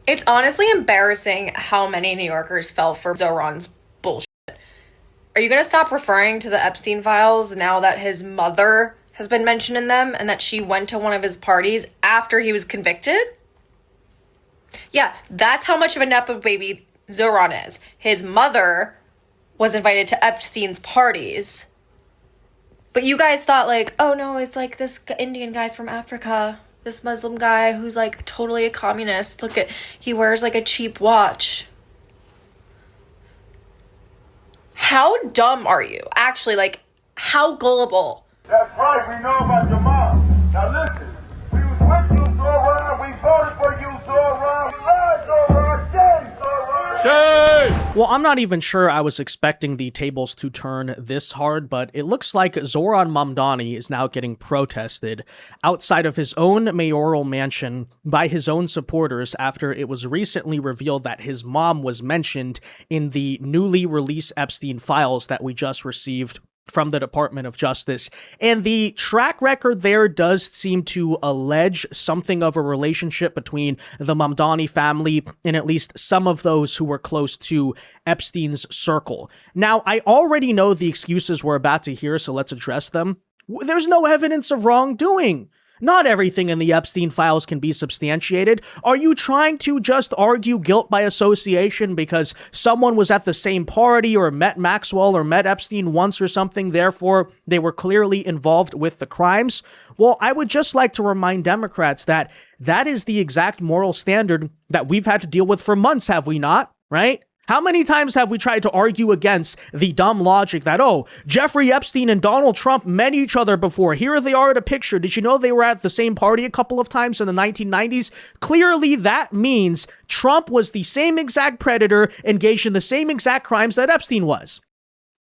It's honestly embarrassing how many New Yorkers fell for Zohran's bullshit. Are you going to stop referring to the Epstein files now that his mother has been mentioned in them and that she went to one of his parties after he was convicted? Yeah, that's how much of a Nepo baby Zohran is. His mother was invited to Epstein's parties. But you guys thought like, oh no, it's like this Indian guy from Africa, this Muslim guy who's like totally a communist. Look at, he wears like a cheap watch. How dumb are you? Actually, like, how gullible? That's right, we know about your mom. Now listen, we was with you, Zohran. We voted for you, Zohran. We lied, Zohran. Shame, Zohran. Shame! Well, I'm not even sure I was expecting the tables to turn this hard, but it looks like Zohran Mamdani is now getting protested outside of his own mayoral mansion by his own supporters after it was recently revealed that his mom was mentioned in the newly released Epstein files that we just received from the Department of Justice. And the track record there does seem to allege something of a relationship between the Mamdani family and at least some of those who were close to Epstein's circle. Now, I already know the excuses we're about to hear, so let's address them. There's no evidence of wrongdoing. Not everything in the Epstein files can be substantiated. Are you trying to just argue guilt by association because someone was at the same party or met Maxwell or met Epstein once or something, therefore they were clearly involved with the crimes? Well, I would just like to remind Democrats that that is the exact moral standard that we've had to deal with for months, have we not? Right? How many times have we tried to argue against the dumb logic that, oh, Jeffrey Epstein and Donald Trump met each other before. Here they are at a picture. Did you know they were at the same party a couple of times in the 1990s? Clearly, that means Trump was the same exact predator engaged in the same exact crimes that Epstein was.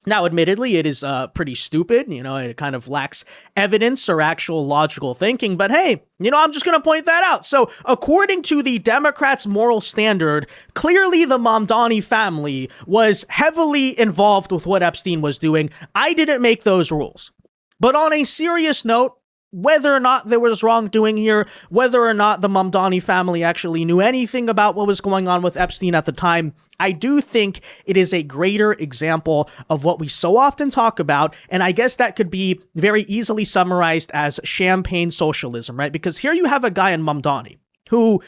Now, admittedly, it is pretty stupid. It kind of lacks evidence or actual logical thinking. But hey, I'm just going to point that out. So according to the Democrats' moral standard, clearly the Mamdani family was heavily involved with what Epstein was doing. I didn't make those rules. But on a serious note, whether or not there was wrongdoing here, whether or not the Mamdani family actually knew anything about what was going on with Epstein at the time, I do think it is a greater example of what we so often talk about, and I guess that could be very easily summarized as champagne socialism, right? Because here you have a guy in Mamdani who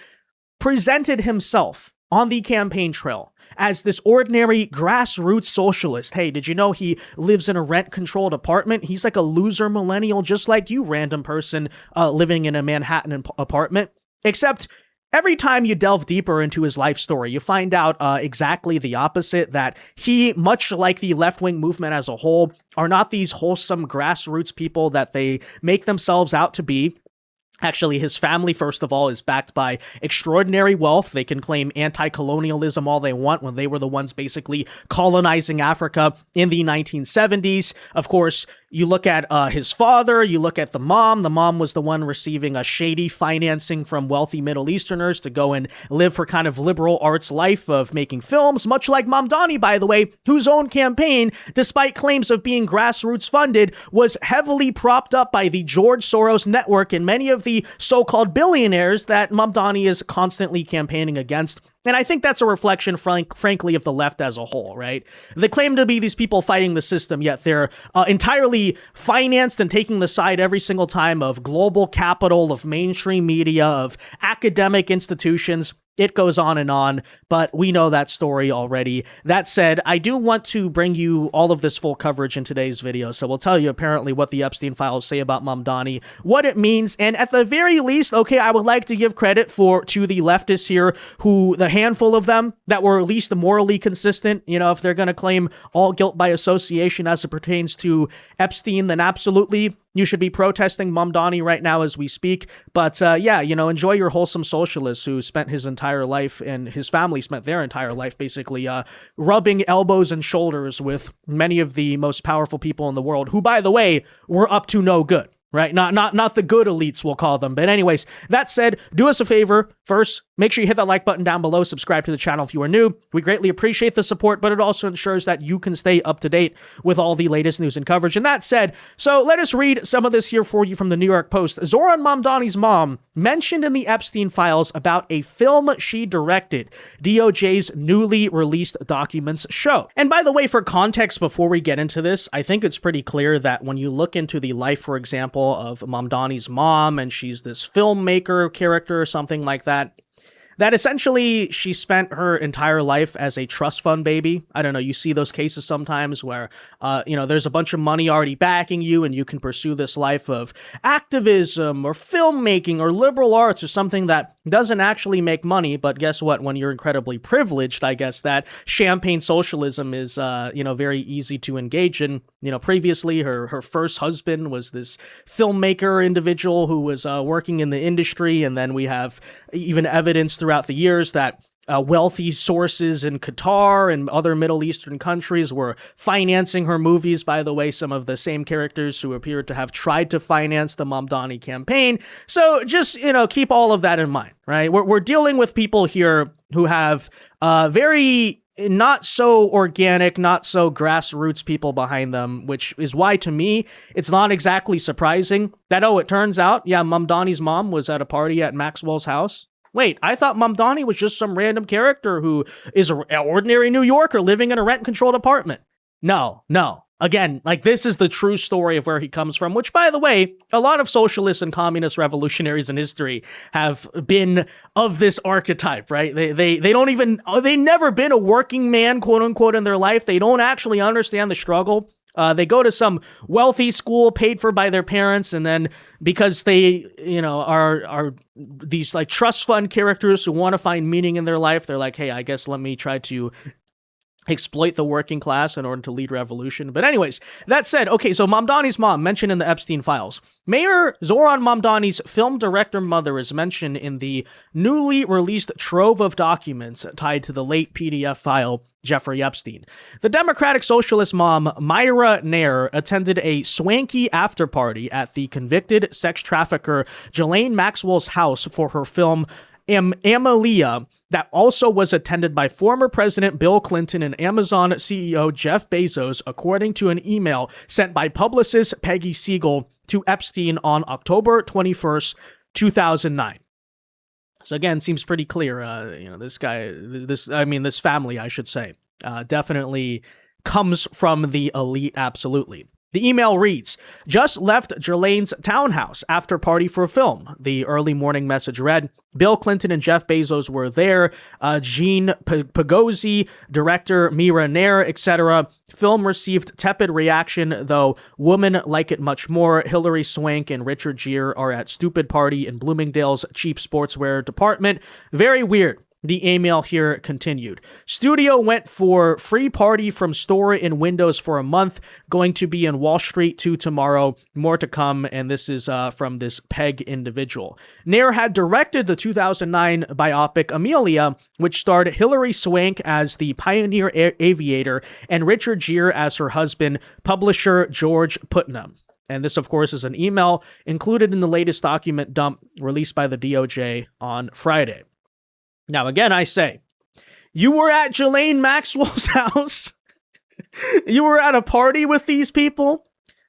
presented himself on the campaign trail as this ordinary grassroots socialist. Hey, did you know he lives in a rent-controlled apartment? He's like a loser millennial just like you, random person living in a Manhattan apartment. Except every time you delve deeper into his life story, you find out exactly the opposite, that he, much like the left-wing movement as a whole, are not these wholesome grassroots people that they make themselves out to be. Actually, his family, first of all, is backed by extraordinary wealth. They can claim anti-colonialism all they want when they were the ones basically colonizing Africa in the 1970s. Of course, you look at his father, you look at the mom. The mom was the one receiving a shady financing from wealthy Middle Easterners to go and live her kind of liberal arts life of making films, much like Mamdani, by the way, whose own campaign, despite claims of being grassroots funded, was heavily propped up by the George Soros network and many of the so-called billionaires that Mamdani is constantly campaigning against. And I think that's a reflection, frankly, of the left as a whole, right? They claim to be these people fighting the system, yet they're entirely financed and taking the side every single time of global capital, of mainstream media, of academic institutions. It goes on, but we know that story already. That said, I do want to bring you all of this full coverage in today's video, so we'll tell you apparently what the Epstein files say about Mamdani, what it means, and at the very least, okay, I would like to give credit to the leftists here, who, the handful of them that were at least morally consistent. If they're going to claim all guilt by association as it pertains to Epstein, then absolutely, you should be protesting Mamdani right now as we speak. But yeah, enjoy your wholesome socialist who spent his entire life, and his family spent their entire life basically rubbing elbows and shoulders with many of the most powerful people in the world, who, by the way, were up to no good. right? Not the good elites, we'll call them. But anyways, that said, do us a favor. First, make sure you hit that like button down below. Subscribe to the channel if you are new. We greatly appreciate the support, but it also ensures that you can stay up to date with all the latest news and coverage. And that said, so let us read some of this here for you from the New York Post. Zohran Mamdani's mom mentioned in the Epstein files about a film she directed, DOJ's newly released documents show. And by the way, for context, before we get into this, I think it's pretty clear that when you look into the life, for example, of Mamdani's mom, and she's this filmmaker character or something like that, that essentially she spent her entire life as a trust fund baby. I don't know, you see those cases sometimes where, there's a bunch of money already backing you and you can pursue this life of activism or filmmaking or liberal arts or something that doesn't actually make money. But guess what? When you're incredibly privileged, I guess that champagne socialism is, very easy to engage in. Previously her first husband was this filmmaker individual who was working in the industry. And then we have even evidence throughout the years that wealthy sources in Qatar and other Middle Eastern countries were financing her movies. By the way, some of the same characters who appeared to have tried to finance the Mamdani campaign. So just, keep all of that in mind, right? We're dealing with people here who have very not so organic, not so grassroots people behind them, which is why, to me, it's not exactly surprising that, it turns out, Mamdani's mom was at a party at Maxwell's house. Wait, I thought Mamdani was just some random character who is an ordinary New Yorker living in a rent-controlled apartment. No. Again, this is the true story of where he comes from, which, by the way, a lot of socialists and communist revolutionaries in history have been of this archetype, right? They never been a working man, quote unquote, in their life. They don't actually understand the struggle. They go to some wealthy school paid for by their parents, and then because they, are these trust fund characters who want to find meaning in their life, they're like, hey, I guess let me try to exploit the working class in order to lead revolution. But anyways, that said, okay, so Mamdani's mom mentioned in the Epstein files. Mayor Zohran Mamdani's film director mother is mentioned in the newly released trove of documents tied to the late PDF file Jeffrey Epstein. The Democratic Socialist mom, Mira Nair, attended a swanky after party at the convicted sex trafficker Ghislaine Maxwell's house for her film Amelia, that also was attended by former President Bill Clinton and Amazon CEO Jeff Bezos, according to an email sent by publicist Peggy Seigel to Epstein on October 21st, 2009. So again, seems pretty clear, this family, I should say, definitely comes from the elite, absolutely. The email reads, just left Ghislaine's townhouse after party for film. The early morning message read, Bill Clinton and Jeff Bezos were there, Gene Pagozzi, director Mira Nair, etc. Film received tepid reaction, though women like it much more. Hilary Swank and Richard Gere are at stupid party in Bloomingdale's cheap sportswear department. Very weird. The email here continued. Studio went for free party from store in Windows for a month. Going to be in Wall Street too tomorrow. More to come. And this is from this Peg individual. Nair had directed the 2009 biopic Amelia, which starred Hilary Swank as the pioneer aviator and Richard Gere as her husband, publisher George Putnam. And this, of course, is an email included in the latest document dump released by the DOJ on Friday. Now, again, I say, you were at Ghislaine Maxwell's house. You were at a party with these people.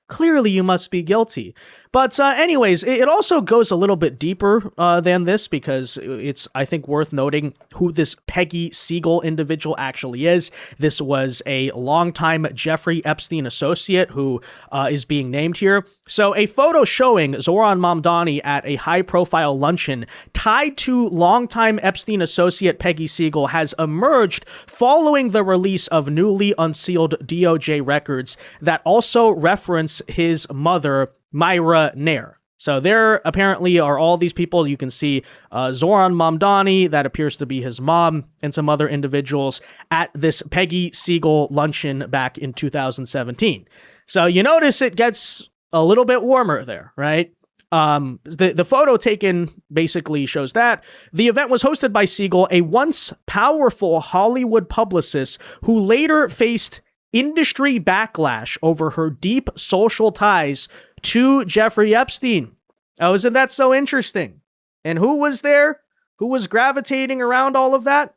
Clearly, you must be guilty. But anyways, it also goes a little bit deeper than this, because it's, I think, worth noting who this Peggy Seigel individual actually is. This was a longtime Jeffrey Epstein associate who is being named here. So a photo showing Zohran Mamdani at a high-profile luncheon tied to longtime Epstein associate Peggy Seigel has emerged following the release of newly unsealed DOJ records that also reference his mother, Mira Nair. So there apparently are all these people. You can see Zohran Mamdani, that appears to be his mom, and some other individuals at this Peggy Seigel luncheon back in 2017. So you notice it gets a little bit warmer there, right? The photo taken basically shows that the event was hosted by Seigel, a once powerful Hollywood publicist who later faced industry backlash over her deep social ties to Jeffrey Epstein. Oh, isn't that so interesting? And who was there? Who was gravitating around all of that?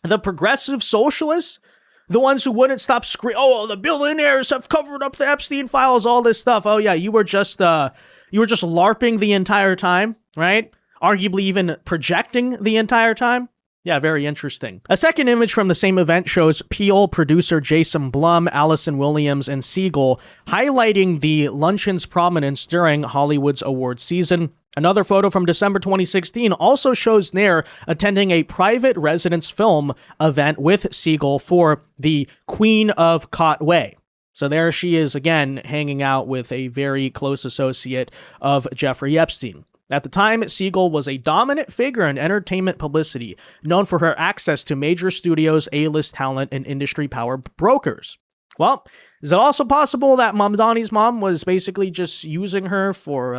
The progressive socialists? The ones who wouldn't stop screaming, oh, the billionaires have covered up the Epstein files, all this stuff. Oh yeah, you were just LARPing the entire time, right? Arguably even projecting the entire time. Yeah, very interesting. A second image from the same event shows Peel producer Jason Blum, Allison Williams, and Seigel highlighting the luncheon's prominence during Hollywood's award season. Another photo from December 2016 also shows Nair attending a private residence film event with Seigel for the Queen of Kotway. So there she is again, hanging out with a very close associate of Jeffrey Epstein. At the time, Seigel was a dominant figure in entertainment publicity, known for her access to major studios, A-list talent, and industry power brokers. Well, is it also possible that Mamdani's mom was basically just using her for,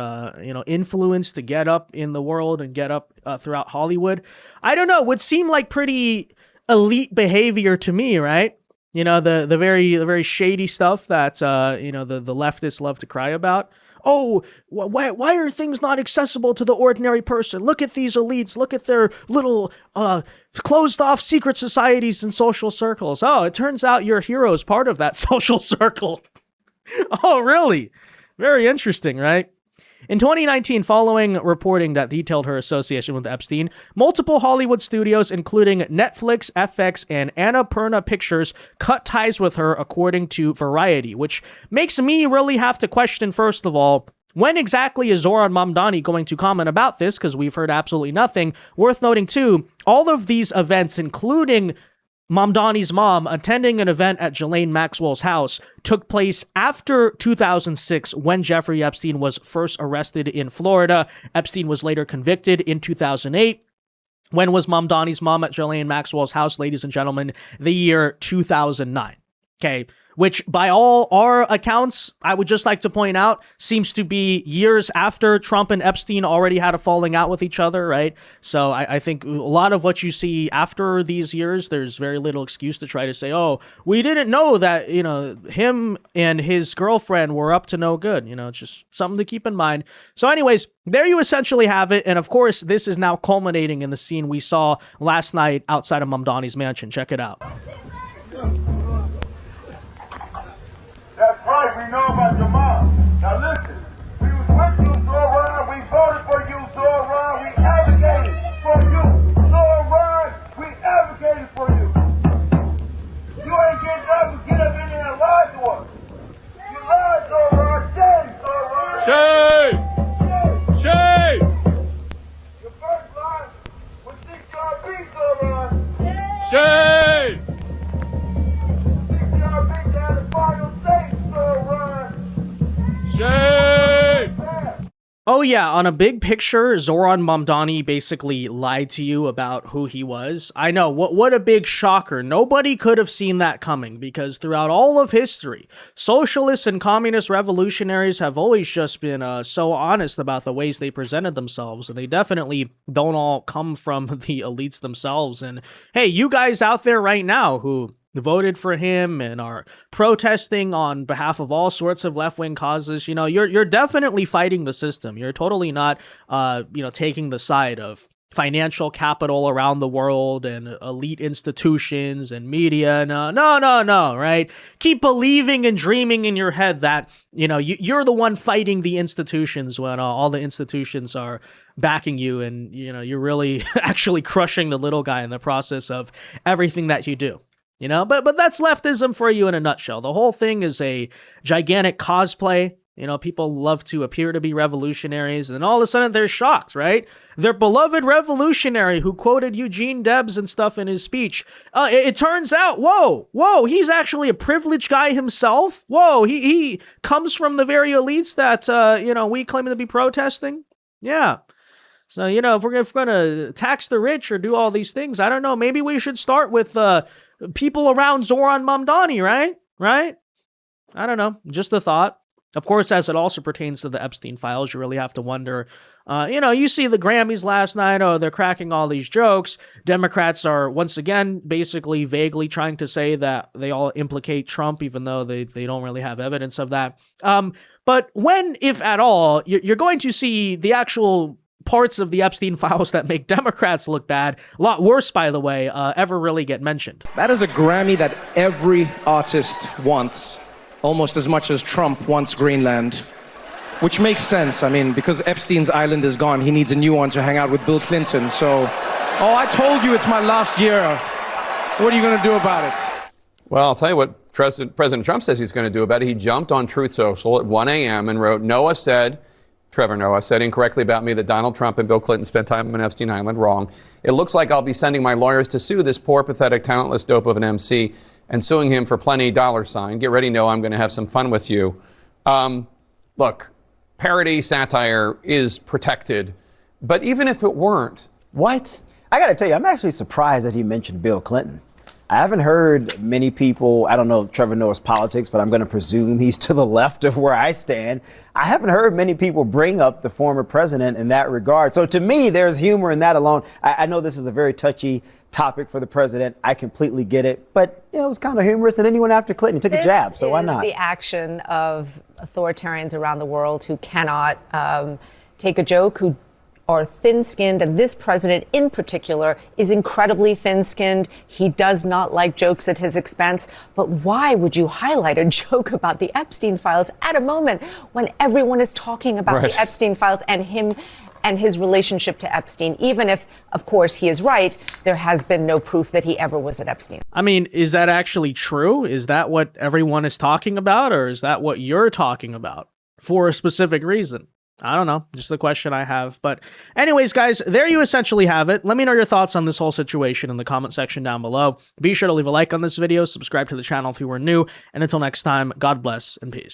influence to get up in the world and get up throughout Hollywood? I don't know. Would seem like pretty elite behavior to me, right? You know, the very shady stuff that the leftists love to cry about. Oh, why are things not accessible to the ordinary person? Look at these elites. Look at their little closed-off secret societies and social circles. Oh, it turns out your hero's part of that social circle. Oh, really? Very interesting, right? In 2019, following reporting that detailed her association with Epstein, multiple Hollywood studios, including Netflix, FX, and Annapurna Pictures, cut ties with her, according to Variety, which makes me really have to question, first of all, when exactly is Zohran Mamdani going to comment about this? Because we've heard absolutely nothing. Worth noting, too, all of these events, including Mamdani's mom attending an event at Ghislaine Maxwell's house, took place after 2006 when Jeffrey Epstein was first arrested in Florida. Epstein was later convicted in 2008. When was Mamdani's mom at Ghislaine Maxwell's house, ladies and gentlemen? The year 2009. Okay, which by all our accounts, I would just like to point out, seems to be years after Trump and Epstein already had a falling out with each other, right? So I think a lot of what you see after these years, there's very little excuse to try to say, oh, we didn't know that, him and his girlfriend were up to no good. It's just something to keep in mind. So anyways, there you essentially have it. And of course, this is now culminating in the scene we saw last night outside of Mamdani's mansion. Check it out. That's right, we know about your mom. Now listen, we was with you, Zohran. We voted for you, Zohran. We advocated for you, Zohran. We advocated for you. You ain't getting up and get up in there and lie to us. You lied, Zohran. Shame, Zohran. Shame! Your first lie was CCRB, Zohran. Shame! CCRB down the final stage, Zohran. Shame! Oh yeah, on a big picture, Zohran Mamdani basically lied to you about who he was. I know, what a big shocker. Nobody could have seen that coming, because throughout all of history, socialists and communist revolutionaries have always just been so honest about the ways they presented themselves, and they definitely don't all come from the elites themselves. And hey, you guys out there right now who voted for him and are protesting on behalf of all sorts of left-wing causes, you're definitely fighting the system. You're totally not, taking the side of financial capital around the world and elite institutions and media. No, right? Keep believing and dreaming in your head that, you're the one fighting the institutions when all the institutions are backing you, and, you're really actually crushing the little guy in the process of everything that you do. But that's leftism for you in a nutshell. The whole thing is a gigantic cosplay. People love to appear to be revolutionaries, and then all of a sudden they're shocked, right? Their beloved revolutionary who quoted Eugene Debs and stuff in his speech. It turns out, whoa, he's actually a privileged guy himself. Whoa, he comes from the very elites that, we claim to be protesting. Yeah. So, if we're going to tax the rich or do all these things, I don't know, maybe we should start with people around Zohran Mamdani, right? I don't know, just a thought. Of course, as it also pertains to the Epstein files, you really have to wonder You see the Grammys last night, oh, they're cracking all these jokes. Democrats are, once again, basically vaguely trying to say that they all implicate Trump, even though they don't really have evidence of that. But when, if at all, you're going to see the actual parts of the Epstein files that make Democrats look bad, a lot worse, by the way, ever really get mentioned. That is a Grammy that every artist wants, almost as much as Trump wants Greenland, which makes sense. I mean, because Epstein's island is gone, he needs a new one to hang out with Bill Clinton. So, oh, I told you it's my last year. What are you going to do about it? Well, I'll tell you what President Trump says he's going to do about it. He jumped on Truth Social at 1 a.m. and wrote, Trevor Noah said incorrectly about me that Donald Trump and Bill Clinton spent time on Epstein Island. Wrong. It looks like I'll be sending my lawyers to sue this poor, pathetic, talentless dope of an MC and suing him for plenty $. Get ready, Noah. I'm going to have some fun with you. Look, parody, satire is protected. But even if it weren't, what? I got to tell you, I'm actually surprised that he mentioned Bill Clinton. I haven't heard many people, I don't know Trevor Noah's politics, but I'm going to presume he's to the left of where I stand. I haven't heard many people bring up the former president in that regard. So to me, there's humor in that alone. I know this is a very touchy topic for the president. I completely get it. But, it was kind of humorous. And then he went after Clinton. He took a jab. So why not? This is the action of authoritarians around the world who cannot take a joke, who are thin-skinned, and this president in particular is incredibly thin-skinned. He does not like jokes at his expense. But why would you highlight a joke about the Epstein files at a moment when everyone is talking about the Epstein files and him and his relationship to Epstein, even if, of course, he is right, there has been no proof that he ever was at Epstein? I mean, is that actually true? Is that what everyone is talking about, or is that what you're talking about for a specific reason? I don't know. Just the question I have. But anyways, guys, there you essentially have it. Let me know your thoughts on this whole situation in the comment section down below. Be sure to leave a like on this video, subscribe to the channel if you are new, and until next time, God bless and peace.